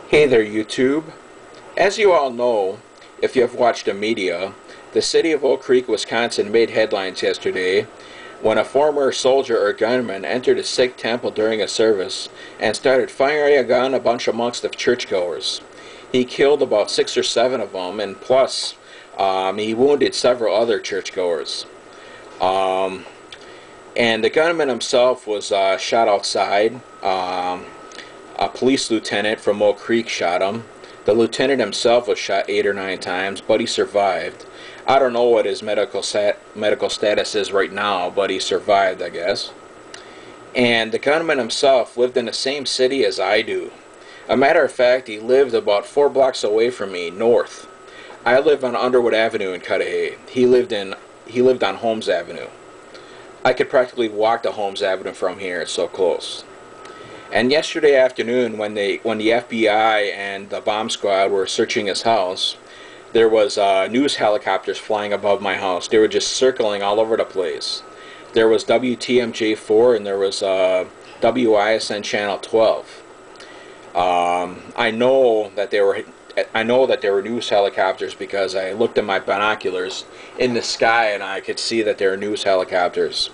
Hey there, YouTube. As you all know, if you have watched the media, the city of Oak Creek, Wisconsin made headlines yesterday when a former soldier or gunman entered a Sikh temple during a service and started firing a gun a bunch amongst the churchgoers. He killed about 6 or 7 of them, and plus he wounded several other churchgoers. And the gunman himself was shot outside. A police lieutenant from Oak Creek shot him. The lieutenant himself was shot 8 or 9 times, but he survived. I don't know what his medical status is right now, but he survived, I guess. And the gunman himself lived in the same city as I do. A matter of fact, he lived about 4 blocks away from me, north. I live on Underwood Avenue in Cudahy. He lived on Holmes Avenue. I could practically walk to Holmes Avenue from here, it's so close. And yesterday afternoon, when the FBI and the bomb squad were searching his house, there was news helicopters flying above my house. They were just circling all over the place. There was WTMJ4 and there was WISN Channel 12. I know that there were news helicopters because I looked at my binoculars in the sky and I could see that there were news helicopters.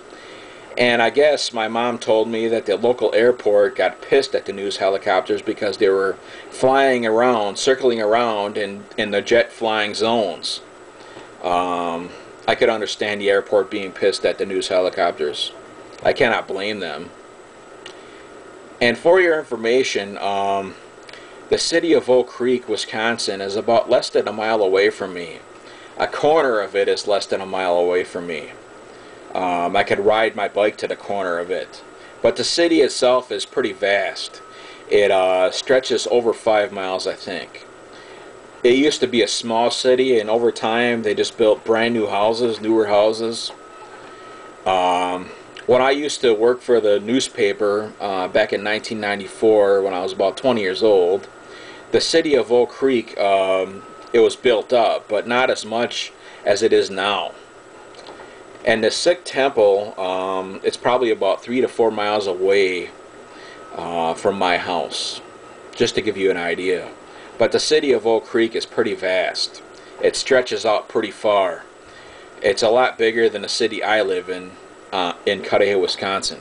And I guess my mom told me that the local airport got pissed at the news helicopters because they were flying around, circling around in the jet flying zones. I could understand the airport being pissed at the news helicopters. I cannot blame them. And for your information, the city of Oak Creek, Wisconsin is about less than a mile away from me. A corner of it is less than a mile away from me. I could ride my bike to the corner of it. But the city itself is pretty vast. It stretches over 5 miles, I think. It used to be a small city, and over time they just built brand new houses, newer houses. When I used to work for the newspaper back in 1994, when I was about 20 years old, the city of Oak Creek, it was built up, but not as much as it is now. And the Sikh temple, it's probably about 3 to 4 miles away from my house, just to give you an idea. But the city of Oak Creek is pretty vast. It stretches out pretty far. It's a lot bigger than the city I live in Cudahy, Wisconsin.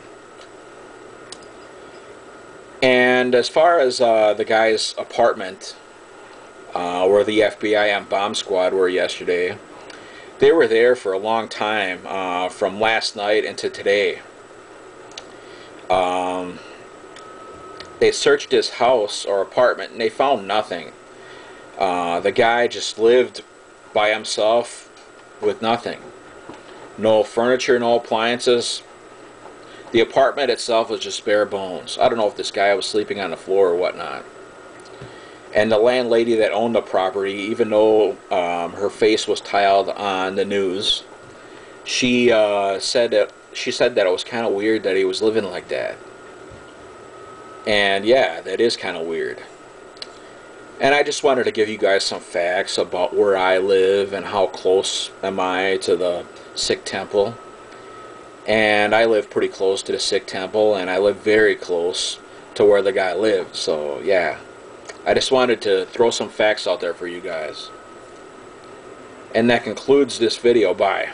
And as far as the guy's apartment, where the FBI and bomb squad were yesterday, they were there for a long time, from last night into today. They searched his house or apartment and they found nothing. The guy just lived by himself with nothing. No furniture, no appliances. The apartment itself was just bare bones. I don't know if this guy was sleeping on the floor or whatnot. And the landlady that owned the property, even though her face was tiled on the news, she said that it was kind of weird that he was living like that. And yeah, that is kind of weird. And I just wanted to give you guys some facts about where I live and how close am I to the Sikh temple. And I live pretty close to the Sikh temple, and I live very close to where the guy lived. So yeah. I just wanted to throw some facts out there for you guys. And that concludes this video. Bye.